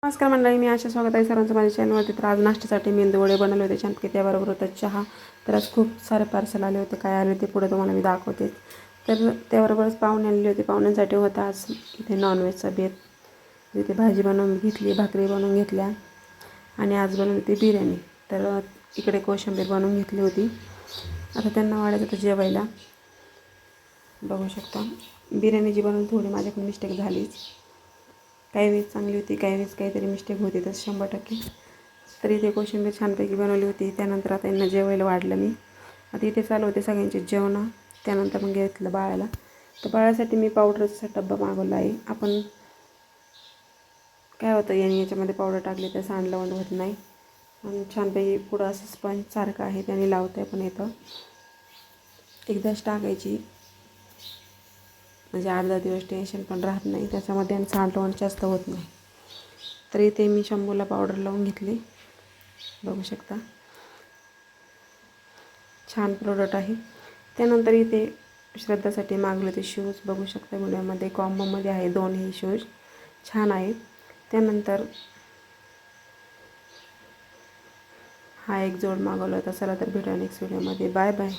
नमस्कार मंडळी, मी आशा स्वागत आहे सर्वांचं माझ्या चॅनलवरती. तर आज नाश्त्यासाठी मेंदू वडे बनवले होते छानपैकी, त्याबरोबर होतं चहा. तर आज खूप सारे पार्सल आले होते, काय आले ते पुढे तुम्हाला मी दाखवते. तर त्याबरोबरच पाहुणे आलेले होते. पाहुण्यांसाठी होता आज इथे नॉनव्हेजचा बेत. इथे भाजी बनवून घेतली, भाकरी बनवून घेतल्या आणि आज बनवली होती बिर्याणी. तर इकडे कोशिंबीर बनवून घेतली होती. आता त्यांना वाढायचं होतं जेवायला. बघू शकता बिर्याणी जी बनवून थोडी माझ्याकडून मिस्टेक झालीच. काही वेळेस चांगली होती, काही वेळेस काहीतरी मिस्टेक होती, तर 100%. तर इथे कोशिंबीर छानपैकी बनवली होती. त्यानंतर आता यांना जेवायला वाढलं मी. आता इथे चालू होते सगळ्यांचे जेवण. त्यानंतर मग घेतलं बाळाला. तर बाळासाठी मी पावडरचा डब्बा मागवला आहे. आपण काय होतं याच्यामध्ये पावडर टाकली तर सांडलवंड होत नाही आणि छानपैकी पुढं असं स्पंज सारखं आहे, त्याने लावता पण येतं. एकदाच टाकायची म्हणजे 8-10 दिवस टेन्शन पण राहत नाही त्याच्यामध्ये आणि सांडवण जास्त होत नाही. तर इथे मी शंभूला पावडर लावून घेतली, बघू शकता छान प्रोडक्ट आहे. त्यानंतर इथे श्रद्धासाठी मागवले ते शूज, बघू शकता व्हिडिओमध्ये कॉम्बोमध्ये आहे दोन्ही शूज, छान आहेत. त्यानंतर हा एक जोड मागवला होता. चला तर भेटूया नेक्स्ट व्हिडिओमध्ये. Bye bye.